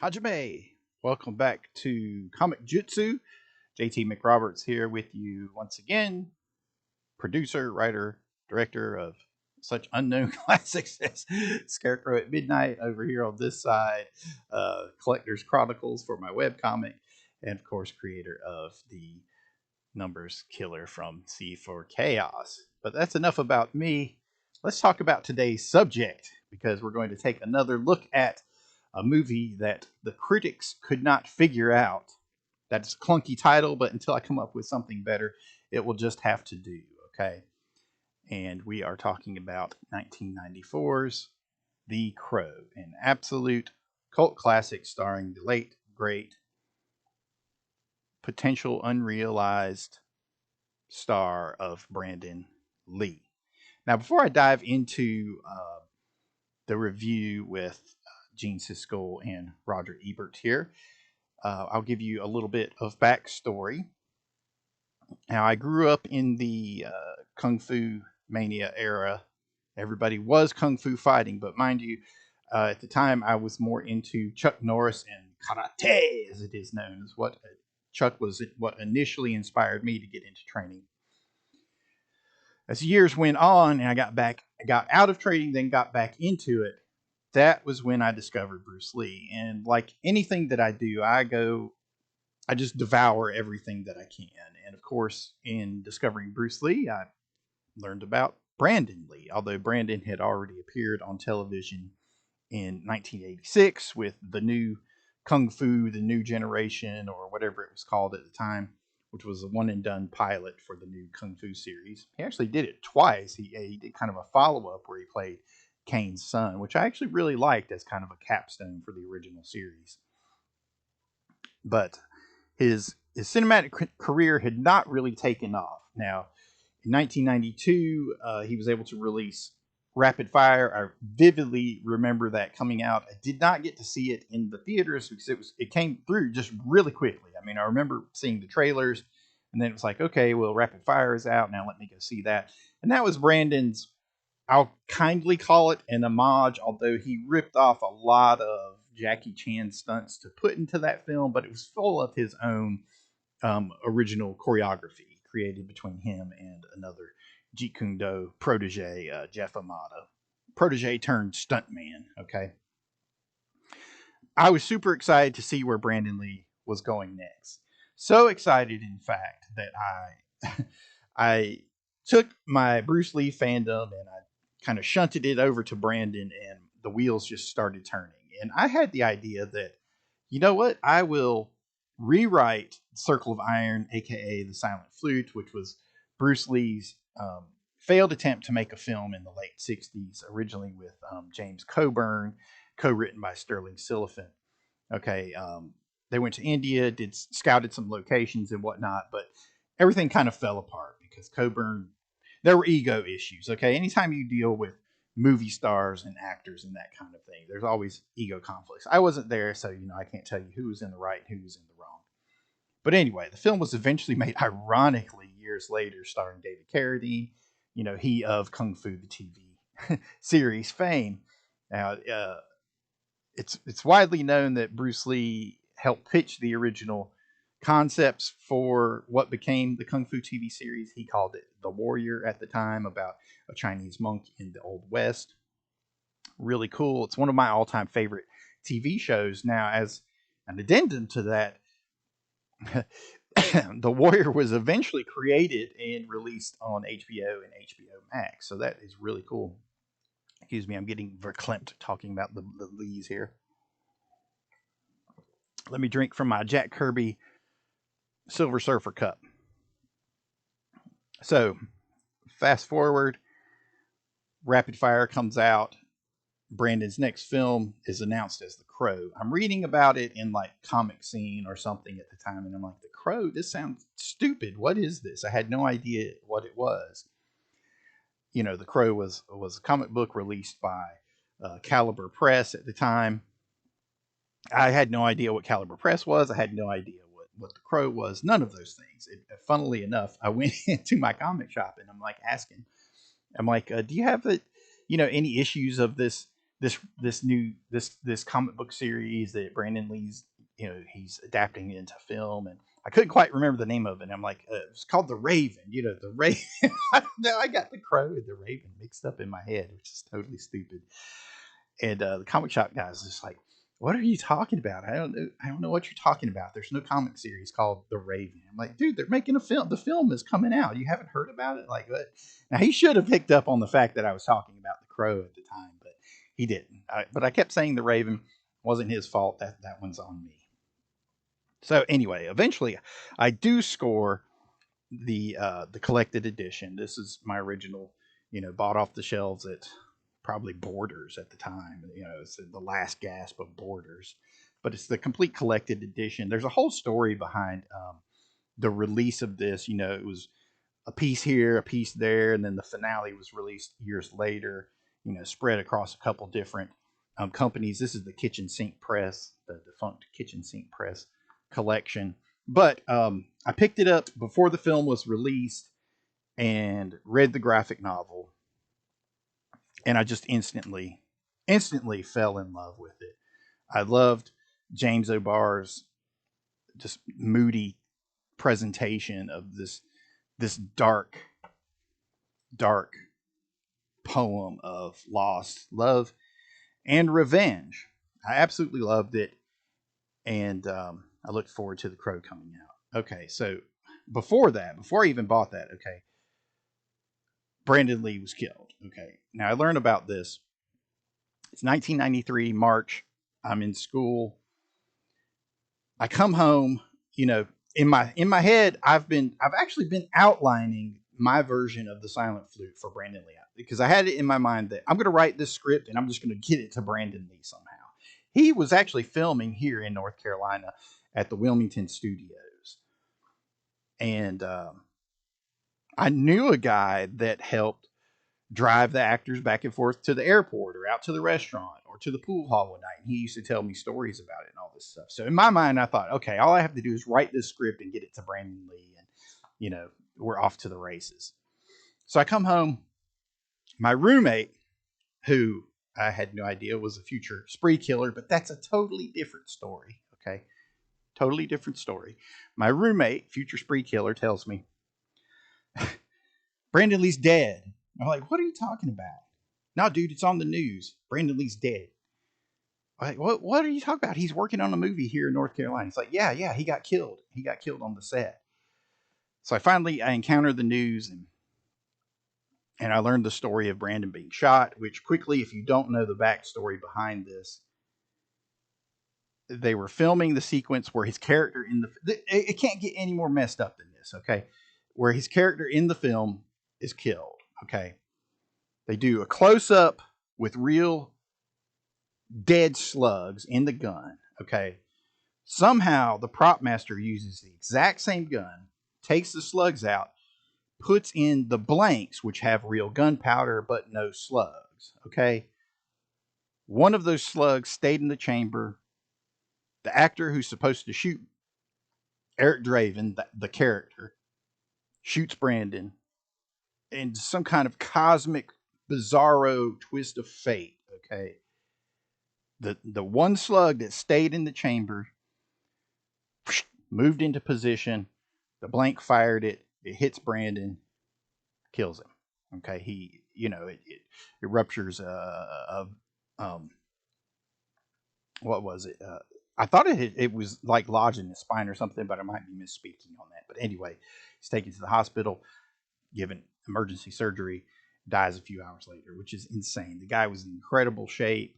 Hajime, welcome back to Comic-Jutsu. JT McRoberts here with you once again. Producer, writer, director of such unknown classics as Scarecrow at Midnight over here on this side, Collector's Chronicles for my webcomic, and of course creator of the Numbers Killer from C for Chaos. But that's enough about me. Let's talk about today's subject, because we're going to take another look at a movie that the critics could not figure out. That's a clunky title, but until I come up with something better, it will just have to do, okay? And we are talking about 1994's The Crow, an absolute cult classic starring the late, great, potential unrealized star of Brandon Lee. Now, before I dive into the review with Gene Siskel and Roger Ebert here, I'll give you a little bit of backstory. Now, I grew up in the Kung Fu Mania era. Everybody was Kung Fu fighting, but mind you, at the time I was more into Chuck Norris and karate, as it is known, as what Chuck was what initially inspired me to get into training. As years went on and I got out of training, then got back into it, that was when I discovered Bruce Lee. And like anything that I do, I just devour everything that I can. And of course, in discovering Bruce Lee, I learned about Brandon Lee, although Brandon had already appeared on television in 1986 with the new Kung Fu, the New Generation, or whatever it was called at the time, which was a one and done pilot for the new Kung Fu series. He actually did it twice. He did kind of a follow-up where he played Kane's son, which I actually really liked as kind of a capstone for the original series. But his cinematic career had not really taken off. Now, in 1992, he was able to release Rapid Fire. I vividly remember that coming out. I did not get to see it in the theaters because it came through just really quickly. I mean, I remember seeing the trailers, and then it was like, okay, well, Rapid Fire is out now. Let me go see that. And that was Brandon's, I'll kindly call it an homage, although he ripped off a lot of Jackie Chan stunts to put into that film, but it was full of his own original choreography created between him and another Jeet Kune Do protege, Jeff Amado. Protege turned stuntman, okay? I was super excited to see where Brandon Lee was going next. So excited, in fact, that I took my Bruce Lee fandom and I kind of shunted it over to Brandon, and the wheels just started turning. And I had the idea that, you know what, I will rewrite Circle of Iron, aka The Silent Flute, which was Bruce Lee's failed attempt to make a film in the late 60s, originally with James Coburn, co-written by Sterling Silliphant. Okay, they went to India, scouted some locations and whatnot, but everything kind of fell apart because Coburn, there were ego issues. Okay, anytime you deal with movie stars and actors and that kind of thing, there's always ego conflicts. I wasn't there, so I can't tell you who was in the right and who was in the wrong. But anyway, the film was eventually made, ironically, years later, starring David Carradine. He of Kung Fu the TV series fame. Now, it's widely known that Bruce Lee helped pitch the original concepts for what became the Kung Fu TV series. He called it The Warrior at the time, about a Chinese monk in the Old West. Really cool. It's one of my all-time favorite TV shows. Now, as an addendum to that, The Warrior was eventually created and released on HBO and HBO Max. So that is really cool. Excuse me, I'm getting verklempt talking about the Lees here. Let me drink from my Jack Kirby Silver Surfer cup. So, fast forward, Rapid Fire comes out. Brandon's next film is announced as The Crow. I'm reading about it in like Comic Scene or something at the time, and I'm like, The Crow? This sounds stupid. What is this? I had no idea what it was. The Crow was a comic book released by Caliber Press at the time. I had no idea what Caliber Press was. I had no idea what what the Crow was, none of those things. Funnily enough, I went into my comic shop and I'm like asking, I'm like, do you have any issues of this comic book series that Brandon Lee's, he's adapting into film? And I couldn't quite remember the name of it. And I'm like, it's called The Raven, the Raven. I got the Crow and the Raven mixed up in my head, which is totally stupid. And the comic shop guy is just like, what are you talking about? I don't know what you're talking about. There's no comic series called The Raven. I'm like, dude, they're making a film. The film is coming out. You haven't heard about it? Like, what? Now, he should have picked up on the fact that I was talking about the Crow at the time, but he didn't. But I kept saying The Raven. Wasn't his fault. That one's on me. So anyway, eventually I do score the collected edition. This is my original, bought off the shelves at probably Borders at the time. It's the last gasp of Borders, but it's the complete collected edition. There's a whole story behind the release of this. It was a piece here, a piece there, and then the finale was released years later. Spread across a couple different companies. This is the Kitchen Sink Press, the defunct Kitchen Sink Press collection. But I picked it up before the film was released and read the graphic novel. And I just instantly fell in love with it. I loved James O'Barr's just moody presentation of this dark poem of loss, love, and revenge. I absolutely loved it, and I look forward to The Crow coming out. Okay, so before I even bought that, okay, Brandon Lee was killed. Okay, now I learned about this. It's 1993, March. I'm in school. I come home. In my head, I've actually been outlining my version of the silent flute for Brandon Lee because I had it in my mind that I'm going to write this script and I'm just going to get it to Brandon Lee somehow. He was actually filming here in North Carolina at the Wilmington Studios, and I knew a guy that helped drive the actors back and forth to the airport or out to the restaurant or to the pool hall one night. And he used to tell me stories about it and all this stuff. So in my mind, I thought, okay, all I have to do is write this script and get it to Brandon Lee, and we're off to the races. So I come home. My roommate, who I had no idea was a future spree killer, but that's a totally different story. Okay. Totally different story. My roommate, future spree killer, tells me, Brandon Lee's dead. I'm like, what are you talking about? No, dude, it's on the news. Brandon Lee's dead. I'm like, what are you talking about? He's working on a movie here in North Carolina. It's like, yeah, he got killed. He got killed on the set. So I encountered the news and I learned the story of Brandon being shot, which quickly, if you don't know the backstory behind this, they were filming the sequence where his character it can't get any more messed up than this, okay? Where his character in the film is killed, okay? They do a close-up with real dead slugs in the gun, okay? Somehow the prop master uses the exact same gun, takes the slugs out, puts in the blanks, which have real gunpowder but no slugs, okay? One of those slugs stayed in the chamber. The actor who's supposed to shoot Eric Draven, the character, shoots Brandon in some kind of cosmic, bizarro twist of fate, okay? The one slug that stayed in the chamber moved into position. The blank fired it. It hits Brandon, kills him. Okay, it ruptures what was it? I thought it was like lodged in his spine or something, but I might be misspeaking on that. But anyway, he's taken to the hospital, given emergency surgery, dies a few hours later, which is insane. The guy was in incredible shape,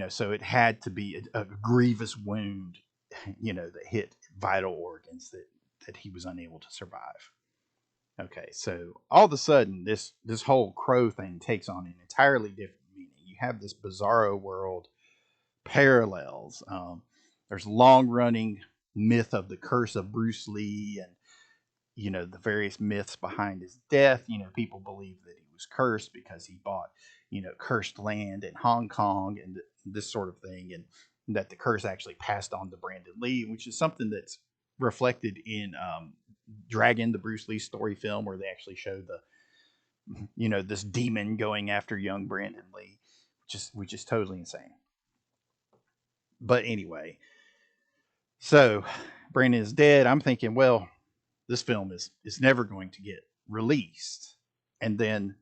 so it had to be a grievous wound, that hit vital organs that he was unable to survive. Okay, so all of a sudden, this whole Crow thing takes on an entirely different meaning. You have this bizarro world parallels. There's long running myth of the curse of Bruce Lee and the various myths behind his death. People believe that he was cursed because he bought cursed land in Hong Kong and this sort of thing, and that the curse actually passed on to Brandon Lee, which is something that's reflected in Dragon, the Bruce Lee story film, where they actually show this demon going after young Brandon Lee, which is totally insane. But anyway, so Brandon is dead. I'm thinking, well, this film is never going to get released. And then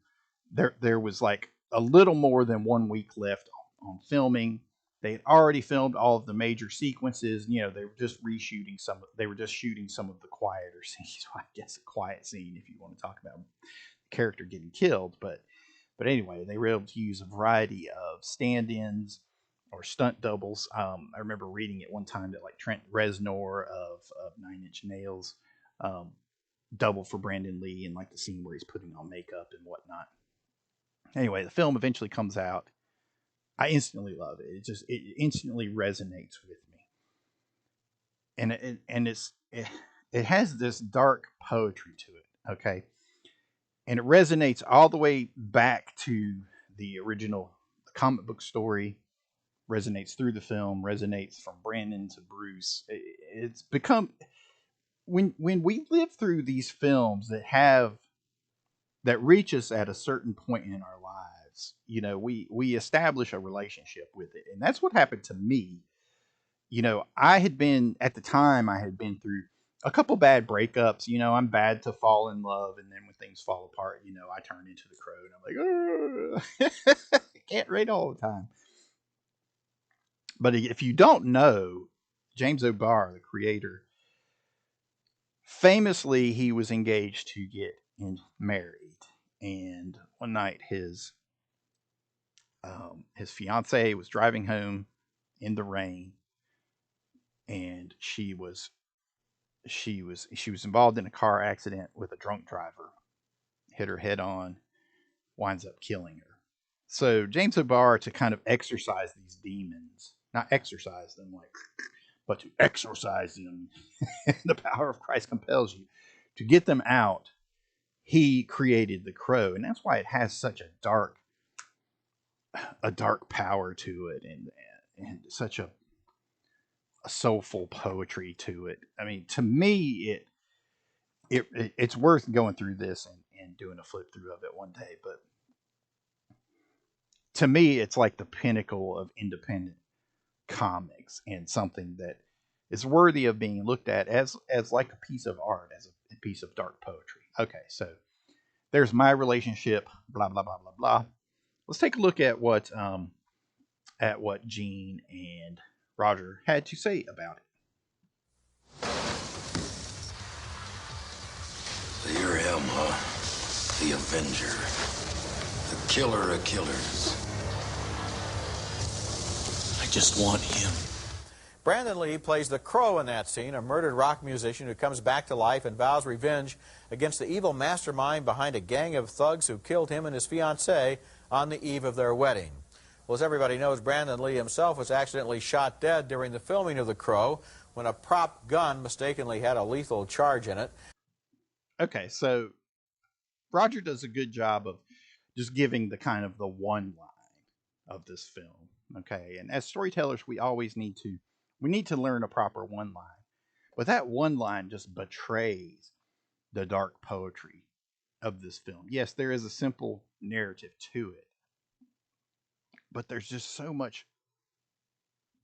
there was like a little more than 1 week left on filming. They had already filmed all of the major sequences. They were just reshooting some. They were just shooting some of the quieter scenes. I guess a quiet scene, if you want to talk about the character getting killed. But anyway, they were able to use a variety of stand-ins or stunt doubles. I remember reading at one time that like Trent Reznor of Nine Inch Nails double for Brandon Lee in like the scene where he's putting on makeup and whatnot. Anyway, the film eventually comes out. I instantly love it. It instantly resonates with me, and it has this dark poetry to it. Okay, and it resonates all the way back to the original comic book story. Resonates through the film. Resonates from Brandon to Bruce. It's become when we live through these films that reach us at a certain point in our lives, we establish a relationship with it. And that's what happened to me. I had been through a couple bad breakups. I'm bad to fall in love. And then when things fall apart, I turn into the Crow and I'm like, oh, I can't read all the time. But if you don't know, James O'Barr, the creator, famously, he was engaged to get married. And one night his fiancée was driving home in the rain, and she was involved in a car accident with a drunk driver, hit her head on, winds up killing her. So James O'Barr, to kind of exorcise these demons, not exorcise them but to exorcise them, the power of Christ compels you to get them out. He created the Crow, and that's why it has such a dark power to it, and such a soulful poetry to it. I mean, to me, it's worth going through this and doing a flip through of it one day. But to me, it's like the pinnacle of independent comics, and something that is worthy of being looked at as like a piece of art, as a piece of dark poetry. Okay, so there's my relationship, blah blah blah blah blah. Let's take a look at what Gene and Roger had to say about it. So you're him, huh? The Avenger. The killer of killers. I just want him. Brandon Lee plays the Crow in that scene, a murdered rock musician who comes back to life and vows revenge against the evil mastermind behind a gang of thugs who killed him and his fiancée on the eve of their wedding. Well, as everybody knows, Brandon Lee himself was accidentally shot dead during the filming of The Crow when a prop gun mistakenly had a lethal charge in it. Okay, so Roger does a good job of just giving the kind of the one line of this film. Okay, and as storytellers, we need to learn a proper one line. But that one line just betrays the dark poetry of this film. Yes, there is a simple narrative to it, but there's just so much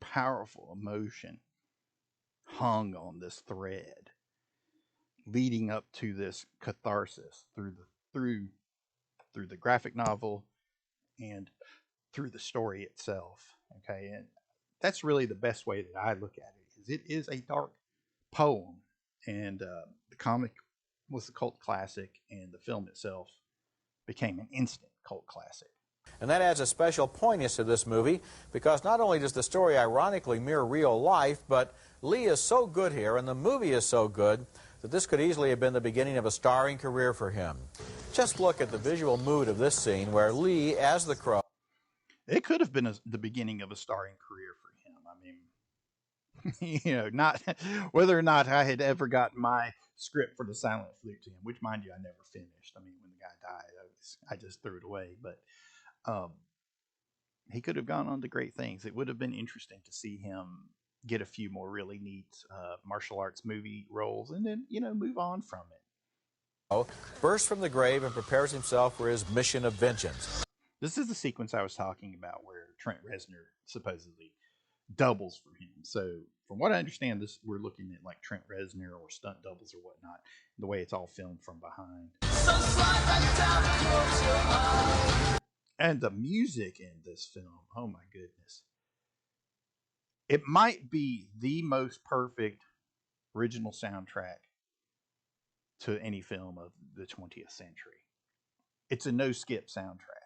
powerful emotion hung on this thread, leading up to this catharsis through the graphic novel and through the story itself. Okay, and that's really the best way that I look at it. Is it is a dark poem, and the comic was a cult classic, and the film itself became an instant cult classic. And that adds a special poignance to this movie, because not only does the story ironically mirror real life, but Lee is so good here and the movie is so good that this could easily have been the beginning of a starring career for him. Just look at the visual mood of this scene where Lee, as the Crow... It could have been the beginning of a starring career for him. I mean, not whether or not I had ever gotten my script for the silent flute to him, which, mind you, I never finished. I mean, when the guy died, I just threw it away. But he could have gone on to great things. It would have been interesting to see him, get a few more really neat martial arts movie roles, and then, move on from it. Bursts from the grave and prepares himself for his mission of vengeance. This is the sequence I was talking about where Trent Reznor supposedly doubles for him. So from what I understand, we're looking at like Trent Reznor or stunt doubles or whatnot, the way it's all filmed from behind. And the music in this film, oh my goodness. It might be the most perfect original soundtrack to any film of the 20th century. It's a no-skip soundtrack.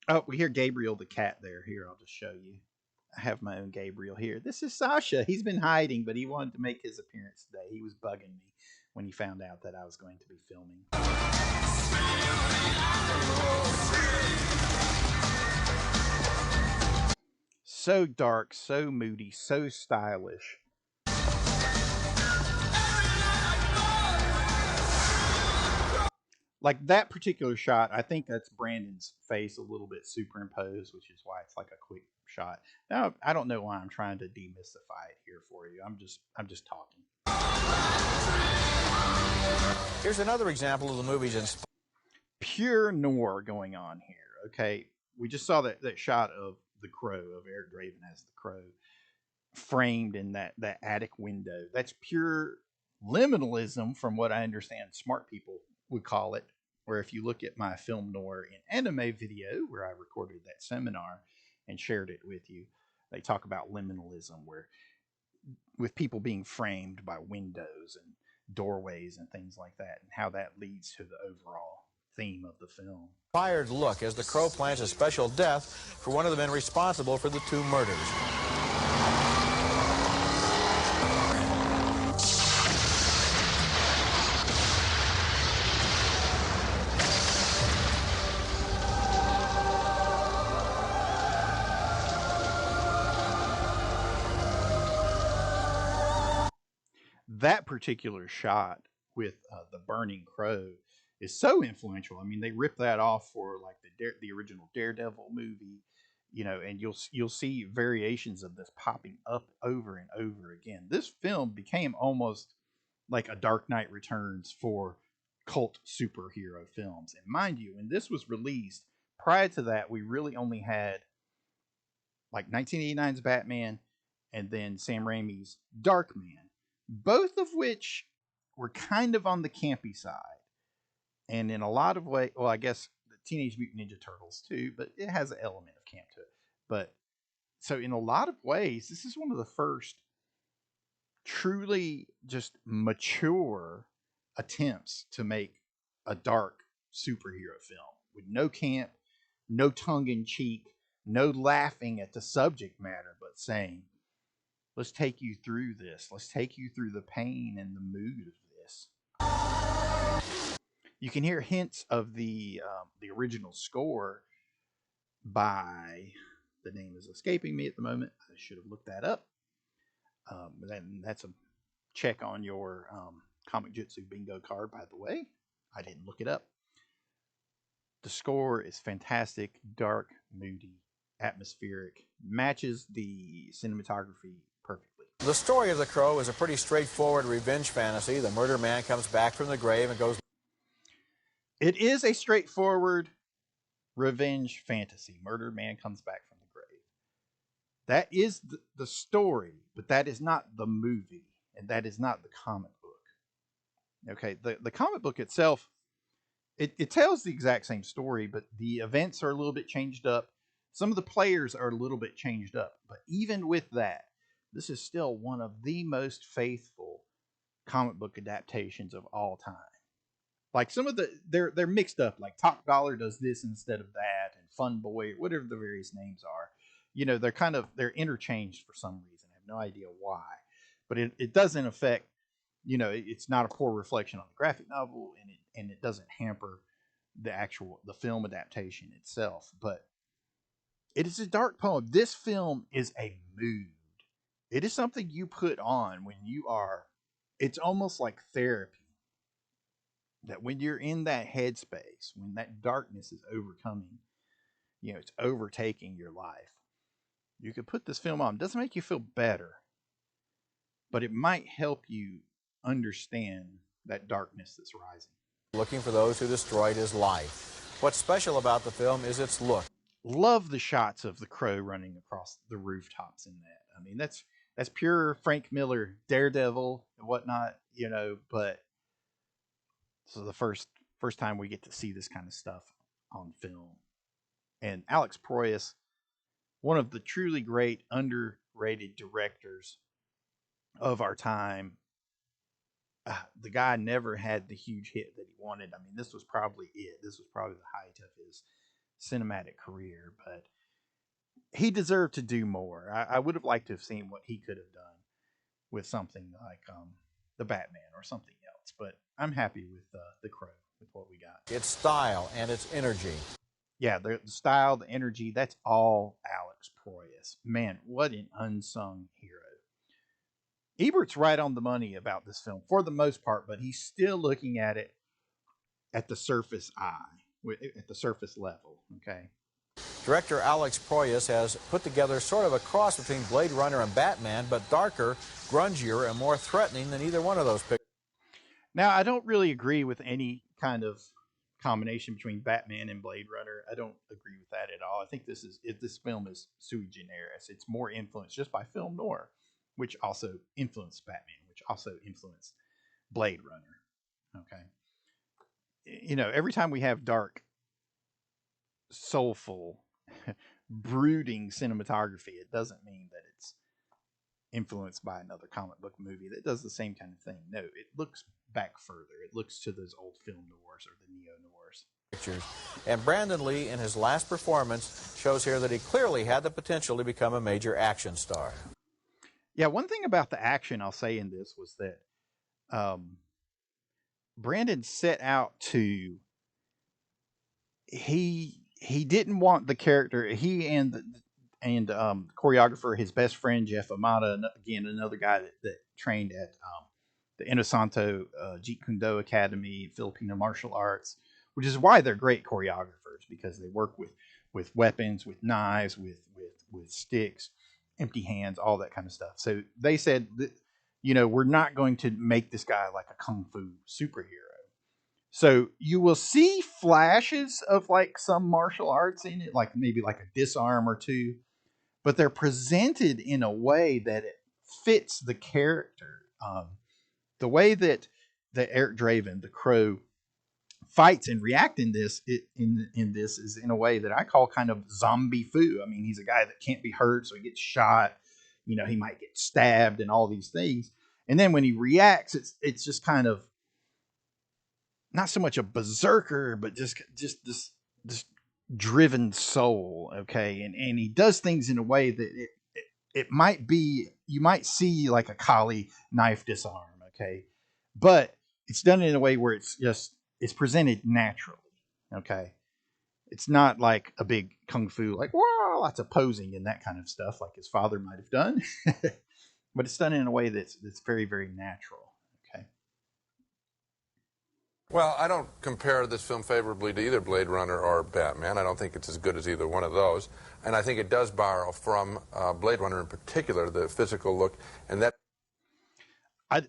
Oh, we hear Gabriel the cat there. Here, I'll just show you. I have my own Gabriel here. This is Sasha. He's been hiding, but he wanted to make his appearance today. He was bugging me when he found out that I was going to be filming. So dark, so moody, so stylish. Like that particular shot, I think that's Brandon's face a little bit superimposed, which is why it's like a quick shot. Now, I don't know why I'm trying to demystify it here for you. I'm just talking. Here's another example of the movie's pure noir going on here. Okay, we just saw that shot of the Crow, of Eric Draven as the Crow, framed in that attic window. That's pure liminalism, from what I understand smart people would call it. Where if you look at my film noir in anime video, where I recorded that seminar and shared it with you, they talk about liminalism, where with people being framed by windows and doorways and things like that, and how that leads to the overall theme of the film. Inspired look as the Crow plans a special death for one of the men responsible for the 2 murders. That particular shot with the burning crow is so influential. I mean, they ripped that off for like the original Daredevil movie, and you'll see variations of this popping up over and over again. This film became almost like a Dark Knight Returns for cult superhero films. And mind you, when this was released, prior to that, we really only had like 1989's Batman and then Sam Raimi's Darkman, both of which were kind of on the campy side. And in a lot of ways, well, I guess the Teenage Mutant Ninja Turtles too, but it has an element of camp to it. But so in a lot of ways, this is one of the first truly just mature attempts to make a dark superhero film with no camp, no tongue in cheek, no laughing at the subject matter, but saying, let's take you through this. Let's take you through the pain and the mood of this. You can hear hints of the original score by, the name is escaping me at the moment. I should have looked that up. Then that's a check on your Comic-Jutsu bingo card, by the way. I didn't look it up. The score is fantastic, dark, moody, atmospheric, matches the cinematography perfectly. The story of The Crow is a pretty straightforward revenge fantasy. The murder man comes back from the grave and goes... It is a straightforward revenge fantasy. Murder man comes back from the grave. That is the story, but that is not the movie, and that is not the comic book. Okay, the comic book itself, it tells the exact same story, but the events are a little bit changed up. Some of the players are a little bit changed up, but even with that, this is still one of the most faithful comic book adaptations of all time. Like some of they're mixed up. Like Top Dollar does this instead of that, and Fun Boy, whatever the various names are. They're interchanged for some reason. I have no idea why, but it doesn't affect. It's not a poor reflection on the graphic novel, and it doesn't hamper the film adaptation itself. But it is a dark poem. This film is a mood. It is something you put on when you are. It's almost like therapy. that when you're in that headspace, when that darkness is overcoming, it's overtaking your life, you could put this film on. It doesn't make you feel better, but it might help you understand that darkness that's rising. Looking for those who destroyed his life. What's special about the film is its look. Love the shots of the Crow running across the rooftops in that. I mean, that's pure Frank Miller, Daredevil and whatnot, but so the first time we get to see this kind of stuff on film. And Alex Proyas, one of the truly great underrated directors of our time. The guy never had the huge hit that he wanted. I mean, this was probably it. This was probably the height of his cinematic career, but he deserved to do more. I would have liked to have seen what he could have done with something like the Batman or something else, but I'm happy with the Crow, with what we got. Its style and its energy. Yeah, the style, the energy, that's all Alex Proyas. Man, what an unsung hero. Ebert's right on the money about this film for the most part, but he's still looking at it at the surface at the surface level, okay? Director Alex Proyas has put together sort of a cross between Blade Runner and Batman, but darker, grungier, and more threatening than either one of those pictures. Now, I don't really agree with any kind of combination between Batman and Blade Runner. I don't agree with that at all. I think this film is sui generis. It's more influenced just by film noir, which also influenced Batman, which also influenced Blade Runner. Okay. Every time we have dark, soulful, brooding cinematography, it doesn't mean that it's influenced by another comic book movie that does the same kind of thing. No, it looks back further. It looks to those old film noirs or the neo-noirs. Pictures. And Brandon Lee, in his last performance, shows here that he clearly had the potential to become a major action star. Yeah, one thing about the action I'll say in this was that Brandon set out to. He didn't want the character. He and the choreographer, his best friend Jeff Amata, again another guy that trained at the Inosanto Jeet Kune Do Academy, Filipino martial arts, which is why they're great choreographers, because they work with weapons, with knives, with sticks, empty hands, all that kind of stuff. So they said that, we're not going to make this guy like a kung fu superhero. So you will see flashes of like some martial arts in it, like maybe like a disarm or two, but they're presented in a way that it fits the character. The way that Eric Draven, the Crow, fights and react in this is in a way that I call kind of zombie foo. I mean, he's a guy that can't be hurt, so he gets shot. He might get stabbed and all these things, and then when he reacts, it's just kind of not so much a berserker, but just this driven soul, okay? And he does things in a way that it might be, you might see like a Kali knife disarm, okay? But it's done in a way where it's presented naturally, okay? It's not like a big kung fu, like, whoa, lots of posing and that kind of stuff like his father might have done. But it's done in a way that's very, very natural. Well, I don't compare this film favorably to either Blade Runner or Batman. I don't think it's as good as either one of those. And I think it does borrow from Blade Runner in particular, the physical look. And that. I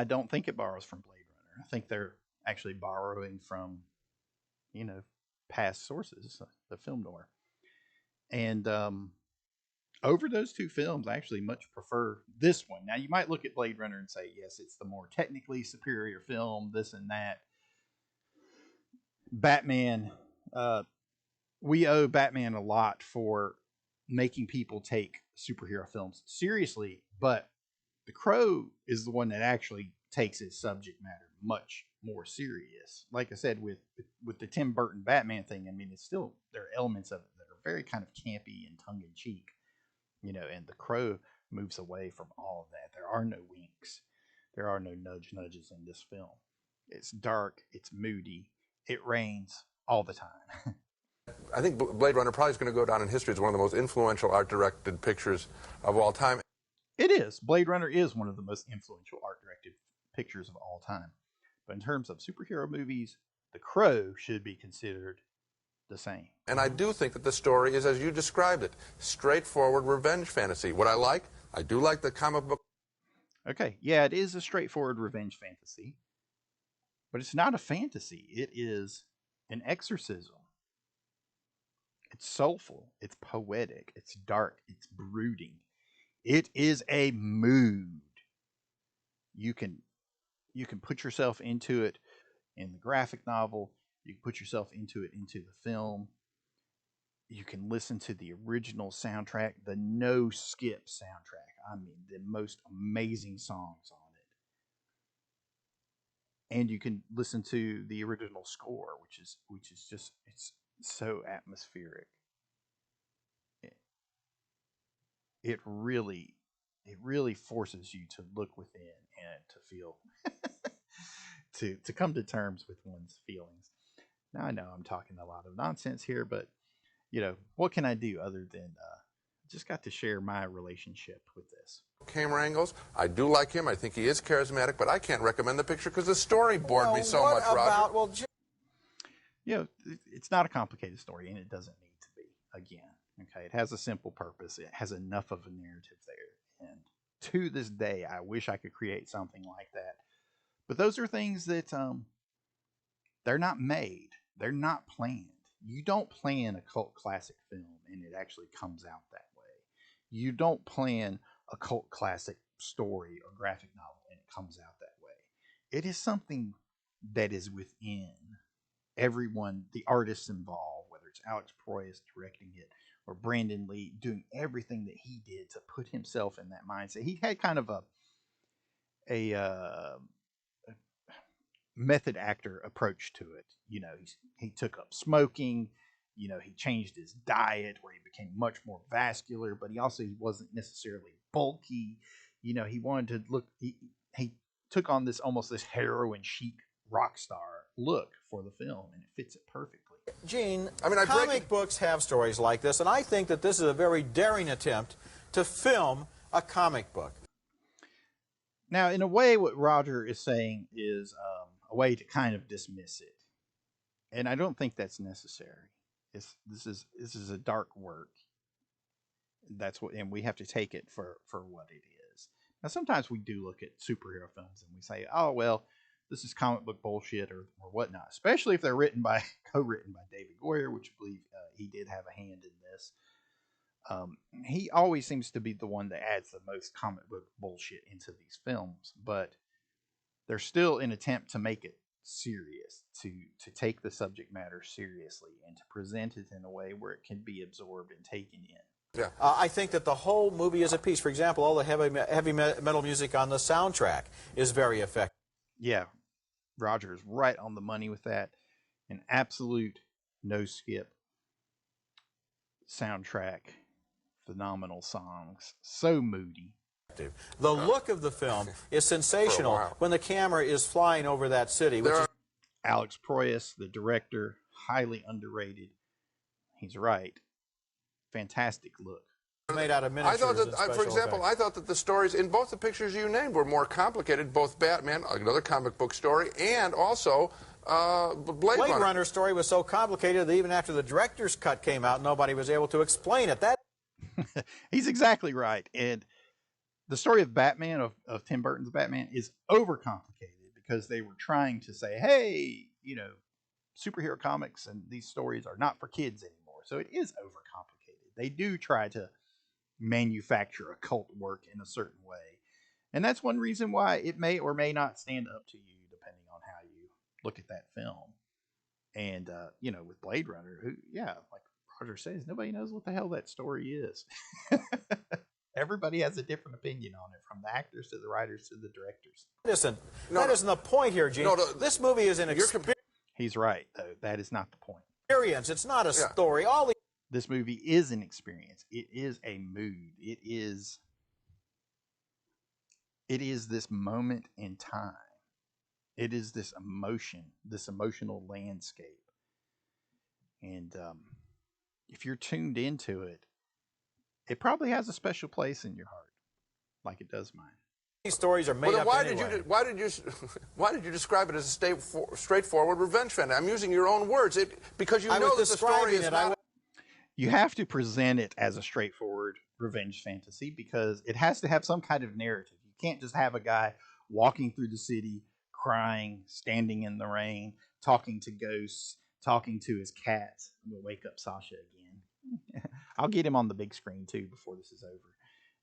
don't think it borrows from Blade Runner. I think they're actually borrowing from, past sources, the film noir. And over those two films, I actually much prefer this one. Now, you might look at Blade Runner and say, yes, it's the more technically superior film, this and that. Batman, we owe Batman a lot for making people take superhero films seriously, but The Crow is the one that actually takes its subject matter much more serious. Like I said, with the Tim Burton Batman thing, I mean, there are elements of it that are very kind of campy and tongue-in-cheek, and The Crow moves away from all of that. There are no winks. There are no nudges in this film. It's dark. It's moody. It rains all the time. I think Blade Runner probably is going to go down in history as one of the most influential art-directed pictures of all time. It is. Blade Runner is one of the most influential art-directed pictures of all time. But in terms of superhero movies, The Crow should be considered the same. And I do think that the story is, as you described it, straightforward revenge fantasy. What I do like the comic book. Okay, yeah, it is a straightforward revenge fantasy. But it's not a fantasy. It is an exorcism. It's soulful. It's poetic. It's dark. It's brooding. It is a mood. You can put yourself into it in the graphic novel. You can put yourself into it into the film. You can listen to the original soundtrack, the no skip soundtrack. I mean, the most amazing songs on it. And you can listen to the original score, which is just, it's so atmospheric. It really forces you to look within and to feel to come to terms with one's feelings. Now I know I'm talking a lot of nonsense here, but what can I do other than just got to share my relationship with this. Camera angles. I do like him. I think he is charismatic, but I can't recommend the picture because the story bored me so much, Roger. It's not a complicated story, and it doesn't need to be. Again, okay, it has a simple purpose. It has enough of a narrative there, and to this day, I wish I could create something like that. But those are things that they're not made. They're not planned. You don't plan a cult classic film and it actually comes out that way. You don't plan a cult classic story or graphic novel and it comes out that way. It is something that is within everyone, the artists involved, whether it's Alex Proyas directing it or Brandon Lee doing everything that he did to put himself in that mindset. He had kind of a method actor approach to it. He took up smoking. He changed his diet where he became much more vascular, but he wasn't necessarily bulky. He wanted to look. He took on this heroin chic rock star look for the film, and it fits it perfectly. Gene, comic books have stories like this, and I think that this is a very daring attempt to film a comic book. Now, in a way, what Roger is saying is a way to kind of dismiss it, and I don't think that's necessary. This is a dark work. And we have to take it for what it is. Now, sometimes we do look at superhero films and we say, "Oh, well, this is comic book bullshit" or whatnot. Especially if they're co-written by David Goyer, which I believe he did have a hand in this. He always seems to be the one that adds the most comic book bullshit into these films, but there's still an attempt to make it serious, to take the subject matter seriously, and to present it in a way where it can be absorbed and taken in. Yeah. I think that the whole movie is a piece. For example, all the heavy metal music on the soundtrack is very effective. Yeah, Roger is right on the money with that. An absolute no skip soundtrack, phenomenal songs, so moody. The look of the film is sensational when the camera is flying over that city. Alex Proyas, the director, highly underrated. He's right. Fantastic look. Made out of miniatures. For example, I thought that the stories in both the pictures you named were more complicated. Both Batman, another comic book story, and also Blade Runner story was so complicated that even after the director's cut came out, nobody was able to explain it. He's exactly right. And the story of Batman, of Tim Burton's Batman, is overcomplicated because they were trying to say, hey, superhero comics and these stories are not for kids anymore. So it is overcomplicated. They do try to manufacture occult work in a certain way. And that's one reason why it may or may not stand up to you, depending on how you look at that film. And, with Blade Runner, like Roger says, nobody knows what the hell that story is. Everybody has a different opinion on it, from the actors to the writers to the directors. That isn't the point here, Gene. This movie is an experience. He's right, though. That is not the point. It's not a story. This movie is an experience. It is a mood. It is this moment in time. It is this emotion, this emotional landscape. And if you're tuned into it, it probably has a special place in your heart, like it does mine. These stories are made Well, then up anyway. why did you describe it as a straightforward revenge fantasy? I'm using your own words because you know that the story is not. You have to present it as a straightforward revenge fantasy because it has to have some kind of narrative. You can't just have a guy walking through the city, crying, standing in the rain, talking to ghosts, talking to his cats. I'm going to wake up Sasha again. I'll get him on the big screen too before this is over.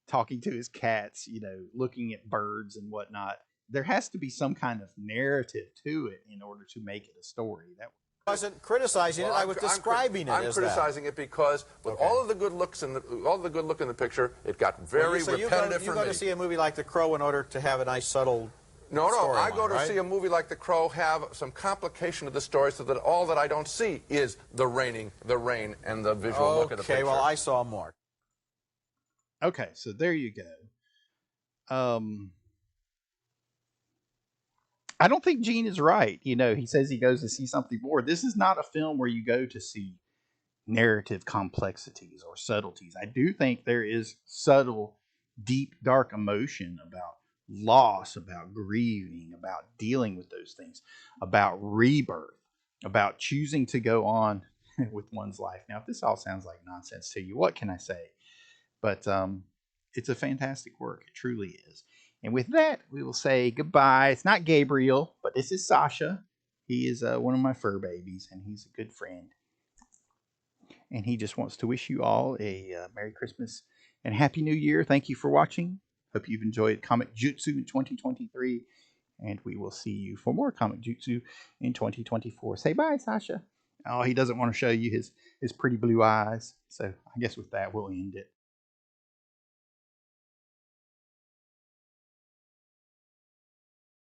Talking to his cats, you know, looking at birds and whatnot. There has to be some kind of narrative to it in order to make it a story. That wasn't criticizing it. I was describing it. I'm criticizing it because with all of the good looks in the picture, it got very repetitive. You go to see a movie like The Crow in order to have a nice subtle. No, I go to see a movie like The Crow have some complication of the story so that all that I don't see is the rain, and the visual look of the picture. Okay, well, I saw more. Okay, so there you go. I don't think Gene is right. You know, he says he goes to see something more. This is not a film where you go to see narrative complexities or subtleties. I do think there is subtle, deep, dark emotion about loss, about grieving, about dealing with those things, about rebirth, about choosing to go on with one's life. Now, if this all sounds like nonsense to you, what can I say? But it's a fantastic work. It truly is. And with that, we will say goodbye. It's not Gabriel, but this is Sasha. He is one of my fur babies, and he's a good friend. And he just wants to wish you all a Merry Christmas and Happy New Year. Thank you for watching. Hope you've enjoyed Comic-Jutsu in 2023. And we will see you for more Comic-Jutsu in 2024. Say bye, Sasha. Oh, he doesn't want to show you his pretty blue eyes. So I guess with that, we'll end it.